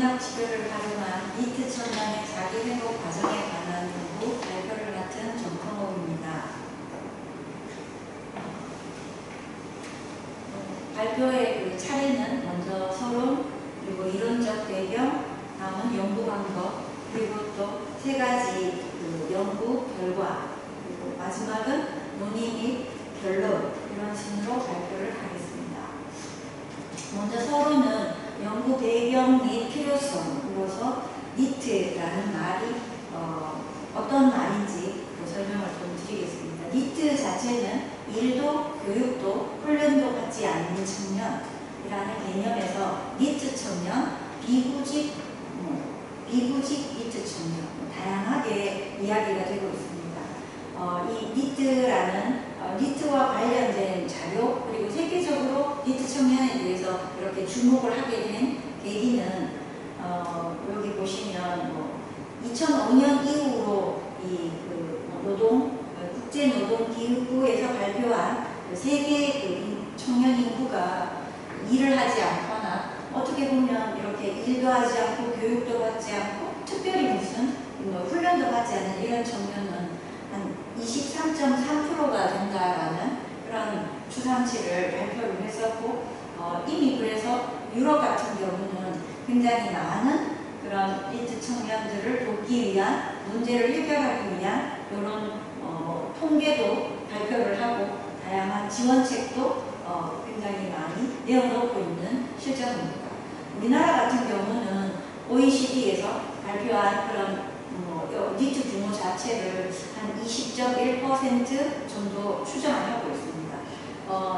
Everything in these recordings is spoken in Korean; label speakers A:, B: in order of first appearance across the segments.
A: 문학 치료를 활용한 니트 청년의 자기 회복 과정에 관한 연구 발표를 맡은 정성호입니다. 발표의 그 차례는 먼저 서론, 그리고 이론적 배경, 다음은 연구 방법, 그리고 또 세 가지 그 연구 결과, 그리고 마지막은 논의 및 결론, 이런 식으로 발표를 하겠습니다. 먼저 서론은 연구 배경 및 필요성으로서 니트라는 말이 어떤 말인지 설명을 좀 드리겠습니다. 니트 자체는 일도 교육도 훈련도 받지 않는 청년이라는 개념에서 니트 청년, 비구직 니트 청년 다양하게 이야기가 되고 있습니다. 이 니트라는 니트와 관련된 자료, 그리고 세계적으로 니트 청년에 대해서 이렇게 주목을 하게 된 계기는 여기 보시면 2005년 이후로 국제노동기구에서 발표한 세계 청년 인구가 일을 하지 않거나 어떻게 보면 이렇게 일도 하지 않고 교육도 받지 않고 특별히 무슨 훈련도 받지 않는 이런 청년은 한 23.3%가 된다라는 그런 추산치를 발표를 했었고 이미 그래서 유럽 같은 경우는 굉장히 많은 그런 니트 청년들을 돕기 위한 문제를 해결하기 위한 이런 통계도 발표를 하고 다양한 지원책도 굉장히 많이 내어놓고 있는 실정입니다. 우리나라 같은 경우는 OECD에서 발표한 그런 니트 규모 자체를 한 20.1% 정도 추정을 하고 있습니다.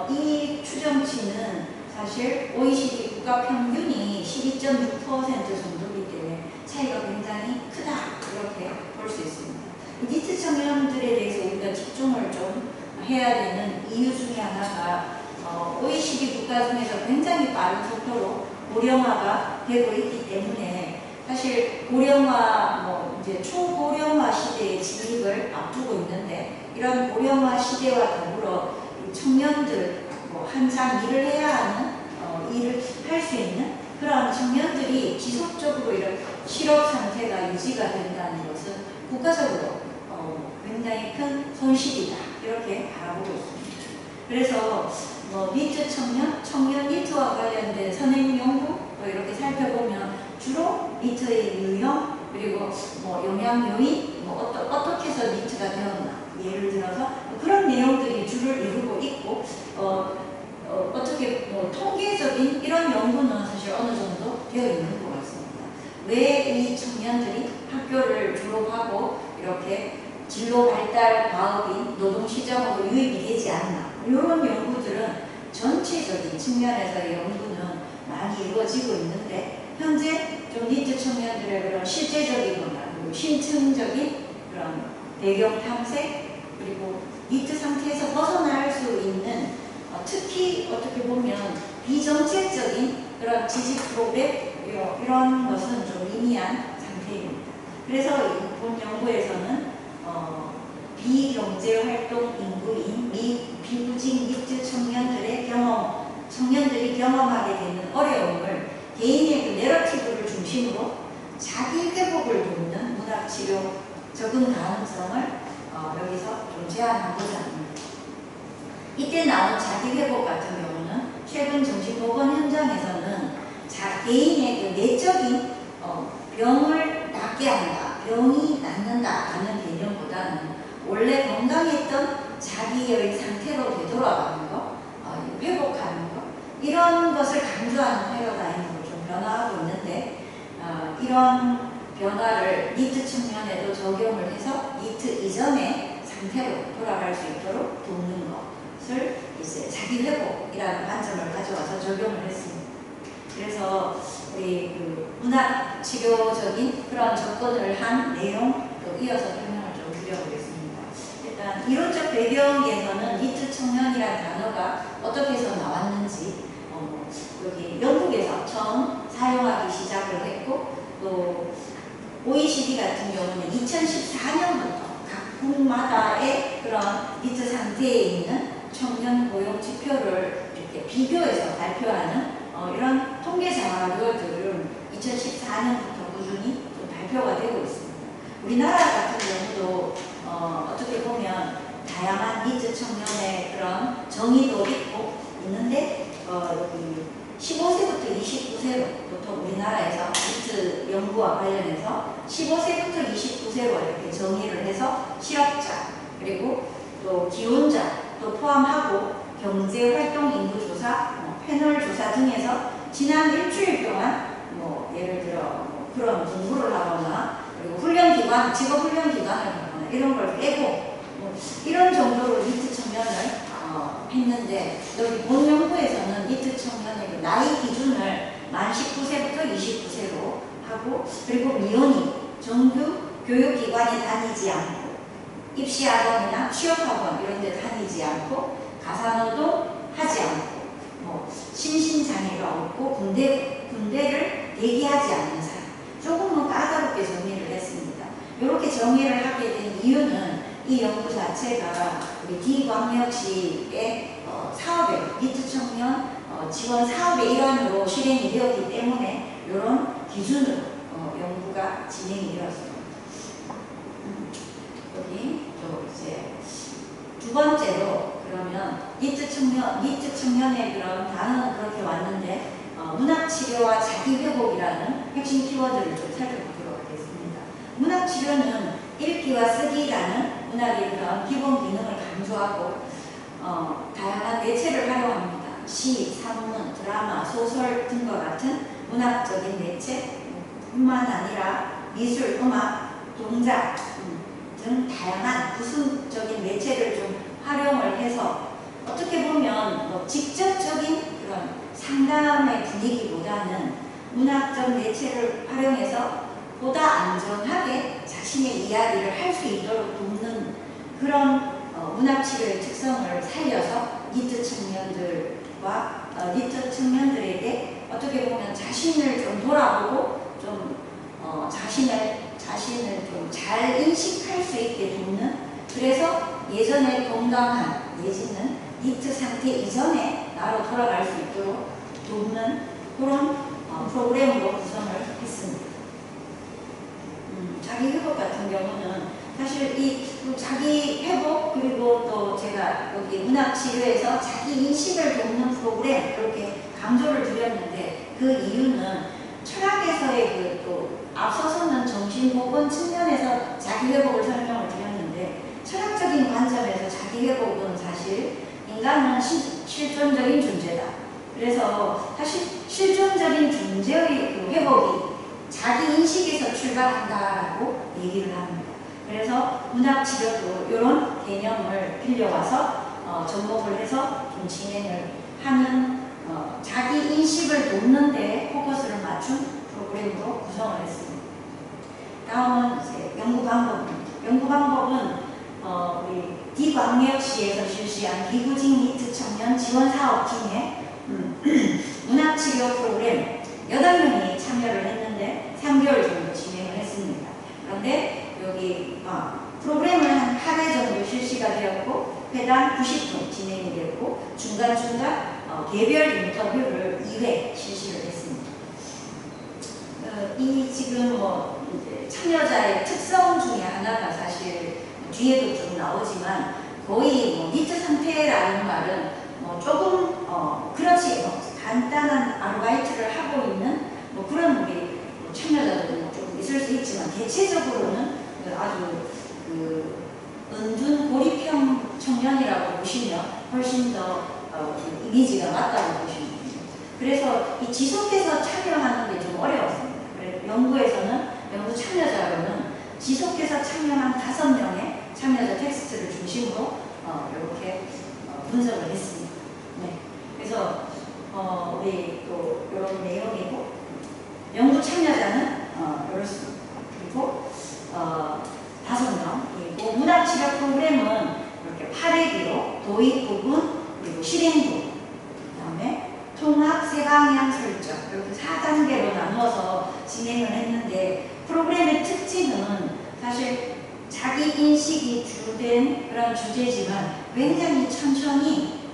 A: 이 추정치는 사실 OECD 국가 평균이 12.6% 정도이기 때문에 차이가 굉장히 크다 이렇게 볼 수 있습니다. 니트 청년들에 대해서 우리가 집중을 좀 해야 되는 이유 중에 하나가 OECD 국가 중에서 굉장히 빠른 속도로 고령화가 되고 있기 때문에 사실 고령화, 이제 초고령화 시대의 진입을 앞두고 있는데 이런 고령화 시대와 더불어 청년들, 한창 일을 해야 하는, 일을 할 수 있는 그런 청년들이 지속적으로 이런 실업 상태가 유지가 된다는 것은 국가적으로 굉장히 큰 손실이다. 이렇게 바라보고 있습니다. 그래서 니트 청년 니트와 관련된 선행 연구 이렇게 살펴보면 주로 니트의 유형, 그리고 영양 요인, 어떻게 해서 니트가 되었나, 예를 들어서 그런 내용들이 주를 이루고 있고 어떻게 통계적인 이런 연구는 사실 어느 정도 되어 있는 것 같습니다. 왜 이 청년들이 학교를 졸업하고 이렇게 진로 발달 과업인 노동시장으로 유입이 되지 않나, 이런 연구들은 전체적인 측면에서의 연구는 많이 이루어지고 있는데 현재 좀 니트 청년들의 그런 실제적인 거나 그리고 심층적인 그런 배경 탐색, 그리고 니트 상태에서 벗어날 수 있는 특히 어떻게 보면 비정책적인 그런 지식 프로그램 이런 것은 좀 미미한 상태입니다. 그래서 이번 연구에서는 비경제활동 인구인 비구직 니트 청년들이 경험하게 되는 어려움을 개인의 그 내러티브를 중심으로 자기 회복을 돕는 문학치료 적응 가능성을 여기서 좀 제안하고자 합니다. 이때 나온 자기 회복 같은 경우는 최근 정신보건 현장에서는 개인의 그 내적인 병을 낫게 한다, 병이 낫는다 하는 개념보다는 원래 건강했던 자기의 상태로 되돌아가는 것, 회복하는 것, 이런 것을 강조하는 패러다임으로 좀 변화하고 있는데 이런 변화를 니트 측면에도 적용을 해서 니트 이전의 상태로 돌아갈 수 있도록 돕는 것을 이제 자기 회복이라는 관점을 가져와서 적용을 했습니다. 그래서 우리 그 문학 치료적인 그런 접근을 한 내용 또 이어서 설명을 좀 드려보겠습니다. 일단 이론적 배경에서는 니트 청년이라는 단어가 어떻게 해서 나왔는지 여기 영국에서 처음 사용하기 시작을 했고 또 OECD 같은 경우는 2014년부터 각 국마다의 그런 니트 상태에 있는 청년 고용 지표를 이렇게 비교해서 발표하는 이런 통계 자료들을 2014 2014년부터 꾸준히 좀 발표가 되고 있습니다. 우리나라 같은 경우도 어떻게 보면 다양한 니트 청년의 그런 정의도 있는데 여기 15세부터 29세로 보통 우리나라에서 니트 연구와 관련해서 15세부터 29세로 이렇게 정의를 해서 실업자 그리고 또 기혼자 또 포함하고 경제활동 인구조사, 패널 조사 등에서 지난 일주일 동안 예를 들어 그런 공부를 하거나 그리고 훈련기관, 직업훈련기관을 가거나 이런 걸 빼고 이런 정도로 니트 청년을 했는데 여기 본 연구에서는 니트 청년의 나이 기준을 만 19세부터 29세로 하고 그리고 미혼이 정규 교육기관에 다니지 않고 입시학원이나 취업학원 이런 데 다니지 않고 가사노동 하지 않고 심신장애가 없고 군대를 대기하지 않는 사람 조금은 까다롭게 정리를 했습니다. 이렇게 정리를 하게 된 이유는 이 연구 자체가 우리 D광역시의 사업에 니트 청년 지원 사업의 일환으로 실행이 되었기 때문에 이런 기준으로 연구가 진행이 되었습니다. 여기 또 이제 두 번째로 그러면 니트 청년의 그런 단어는 그렇게 왔는데 문학치료와 자기회복이라는 핵심 키워드를 좀 살펴보도록 하겠습니다. 문학치료는 읽기와 쓰기라는 문학의 그런 기본 기능을 강조하고 다양한 매체를 활용합니다. 시, 산문, 드라마, 소설 등과 같은 문학적인 매체뿐만 아니라 미술, 음악, 동작 등 다양한 구성적인 매체를 좀 활용을 해서 어떻게 보면 직접적인 그런 상담의 분위기보다는 문학적 매체를 활용해서 보다 안전하게 자신의 이야기를 할 수 있도록 돕는 그런 문학치료의 특성을 살려서 니트 청년들에게 어떻게 보면 자신을 좀 돌아보고 좀 자신을 좀 잘 인식할 수 있게 돕는 그래서 예전에 건강한 내지는 니트 상태 이전에 나로 돌아갈 수 있도록 돕는 그런 프로그램으로 구성을 했습니다. 자기 회복 같은 경우는 사실 이 자기 회복 그리고 또 제가 여기 문학치료에서 자기 인식을 돕는 프로그램 이렇게 강조를 드렸는데 그 이유는 철학에서의 그 또 앞서서는 정신보건 측면에서 자기 회복을 설명을 드렸는데 철학적인 관점에서 자기 회복은 사실 인간은 실존적인 존재다. 그래서 사실 실존적인 존재의 그 회복이 자기 인식에서 출발한다라고 얘기를 합니다. 그래서 문학치료도 이런 개념을 빌려와서 접목을 해서 좀 진행을 하는 자기 인식을 돕는 데 포커스를 맞춘 프로그램으로 구성을 했습니다. 다음은 이제 연구 방법입니다. 연구 방법은 우리 D광역시에서 실시한 기구직 니트 청년 지원 사업 중에 문학치료 프로그램 8명이 참여를 했는데 3개월 정도 진행을 했습니다. 그런데 여기 프로그램은 한 8회 정도 실시가 되었고 회당 90분 진행이 되었고 중간중간 개별 인터뷰를 2회 실시를 했습니다. 이 지금 이제 참여자의 특성 중에 하나가 사실 뒤에도 좀 나오지만 거의 니트 상태라는 말은 조금 그렇지 간단한 아르바이트를 하고 있는 그런 우리 참여자들은 좀 있을 수 있지만 대체적으로는 아주 은둔 고립형 청년이라고 보시면 훨씬 더 이미지가 맞다고 보시면 됩니다. 그래서 이 지속해서 참여하는 게 좀 어려웠습니다. 그래서 연구 참여자로는 지속해서 참여한 5명의 참여자 텍스트를 중심으로 이렇게 분석을 했습니다. 네. 그래서 우리 또 이런 내용이고 연구 참여자는 이렇습니다. 그리고 5명 그리고 문학치료 프로그램은 이렇게 8회기로 도입 부분 그리고 실행 부분 그다음에 통합 세방향 설정 이렇게 4단계로 나누어서 진행을 했는데 프로그램의 특징은 사실 자기 인식이 주된 그런 주제지만 굉장히 천천히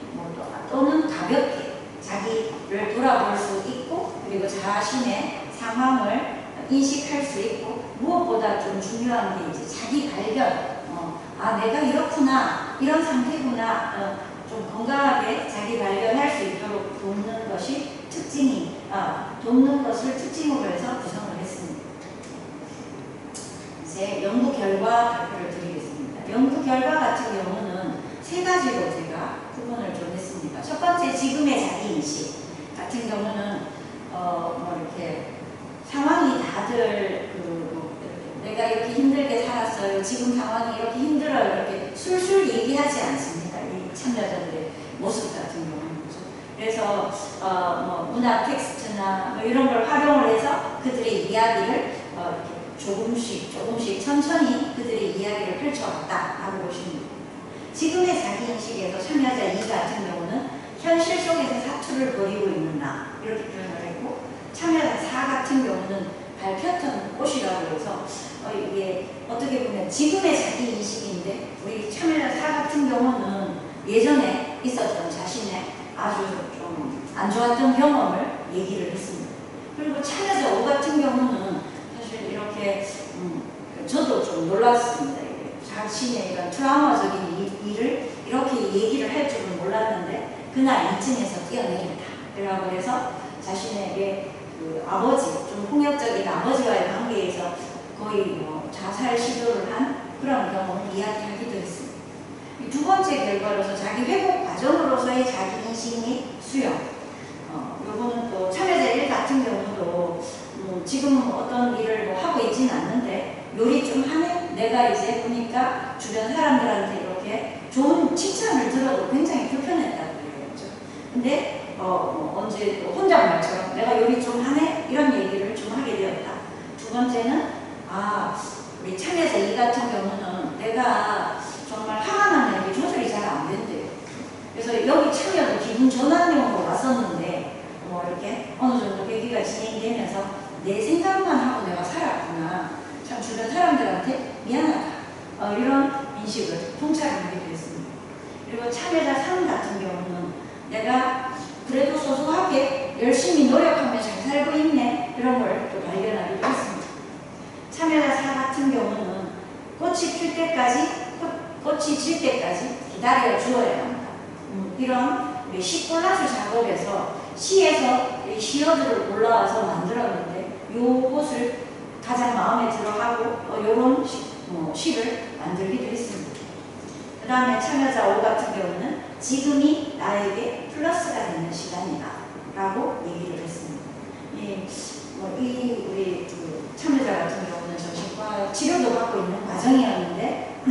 A: 또는 가볍게 자기를 돌아볼 수 있고 그리고 자신의 상황을 인식할 수 있고, 무엇보다 좀 중요한 게 이제 자기 발견. 아, 내가 이렇구나, 이런 상태구나. 좀 건강하게 자기 발견할 수 있도록 돕는 것이 돕는 것을 특징으로 해서 구성을 했습니다. 이제 연구 결과 발표를 드리겠습니다. 연구 결과 같은 경우는 세 가지로 제가 구분을 좀 했습니다. 첫 번째, 지금의 자기인식 같은 경우는 이렇게 상황이 다들 내가 이렇게 힘들게 살았어요. 지금 상황이 이렇게 힘들어요. 이렇게 술술 얘기하지 않습니다. 이 참여자들의 모습 같은 경우는. 그래서 문학 텍스트나 이런 걸 활용을 해서 그들의 이야기를 이렇게 조금씩 천천히 그들의 이야기를 펼쳐왔다라고 보시면 됩니다. 지금의 자기인식에서 참여자 2 같은 경우는 현실 속에서 사투를 벌이고 있는 나, 이렇게 표현을 했고, 참여자 4 같은 경우는 밟혔던 꽃이라고 해서 이게 어떻게 보면 지금의 자기인식인데, 우리 참여자 4 같은 경우는 예전에 있었던 자신의 아주 좀 안 좋았던 경험을 얘기를 했습니다. 그리고 참여자 5 같은 경우는 사실 이렇게 저도 좀 놀랐습니다. 자신의 이런 트라우마적인 일을 이렇게 얘기를 할 줄은 몰랐는데 그날 2층에서 뛰어내린다. 라고 해서 자신에게 그 아버지, 좀 폭력적인 아버지와의 관계에서 거의 자살 시도를 한 그런 경험을 이야기하기도 했습니다. 두 번째 결과로서 자기 회복 과정으로서의 자기인식 및 수용. 요거는 또 참여자 1 같은 경우도 지금 어떤 일을 하고 있지는 않는데 요리 좀 하네? 내가 이제 보니까 주변 사람들한테 이렇게 좋은 칭찬을 들어도 굉장히 불편했다고 그래요. 근데 언제 혼잣말처럼 내가 요리 좀 하네? 이런 얘기를 좀 하게 되었다. 두 번째는 우리 참여자 2 같은 경우는 내가 정말 화가 나는 게 조절이 잘 안 된대요. 그래서 여기 참여도 기분 전환용으로 왔었는데 이렇게 어느 정도 계기가 진행되면서 내 생각만 하고 내가 살았구나. 참 주변 사람들한테 미안하다. 이런 인식을 통찰하게 됐습니다. 그리고 참여자 3 같은 경우는 내가 그래도 소소하게 열심히 노력하며 잘 살고 있네. 이런 걸 또 발견하기도 했습니다. 참여자 4 같은 경우는 꽃이 질 때까지 기다려 주어야 합니다. 이런 우리 시콜라스 작업에서 시에서 시어들을 올라와서 만들었는데 요것을 가장 마음에 들어하고 이런 시를 만들기도 했습니다. 그 다음에 참여자 5 같은 경우는 지금이 나에게 플러스가 되는 시간이다 라고 얘기를 했습니다. 우리 참여자 같은 경우는 정신과 치료도 받고 있는 과정이었는데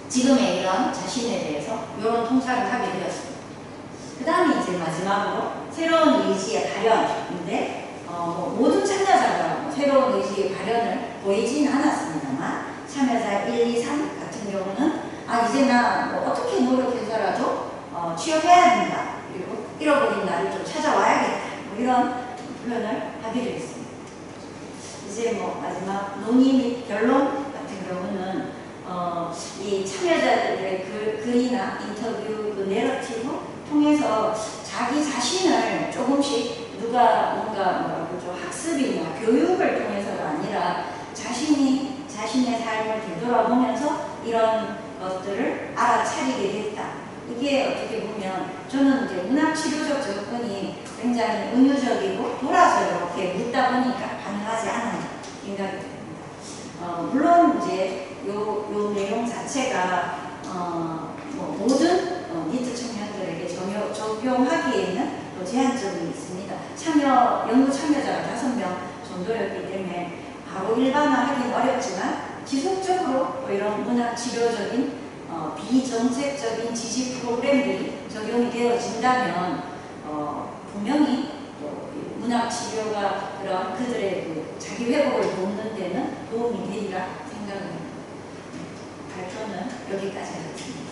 A: 지금의 이런 자신에 대해서 이런 통찰을 하게 되었습니다. 그 다음에 이제 마지막으로 새로운 의지의 발현인데 모든 참여자가 새로운 의지의 발현을 보이진 않았습니다만 참여자 1, 2, 3 같은 경우는 이제 나 어떻게 노력해서라도 취업해야 된다. 그리고 잃어버린 나를 좀 찾아와야겠다. 이런 표현을 하기도 했습니다. 이제 마지막 논의 및 결론 같은 경우는 이 참여자들의 글이나 인터뷰, 그 내러티브 통해서 자기 자신을 조금씩 누가 뭔가 학습이나 교육을 통해서가 아니라 자신이 자신의 삶을 되돌아보면서 이런 것들을 알아차리게 됐다. 이게 어떻게 보면 저는 이제 문학치료적 접근이 굉장히 은유적이고 돌아서 이렇게 묻다 보니까 가능하지 않은 생각이 듭니다. 물론 이제 요 내용 자체가 모든 니트 청년들에게 적용하기에는 또 제한점이 있습니다. 연구 참여자가 5명 정도였기 때문에 바로 일반화하기는 어렵지만 지속적으로 이런 문학 치료적인 비정책적인 지지 프로그램들이 적용이 되어진다면 분명히 문학 치료가 그런 그들의 자기 회복을 돕는 데는 도움이 되리라 생각합니다. 발표는 여기까지 하겠습니다.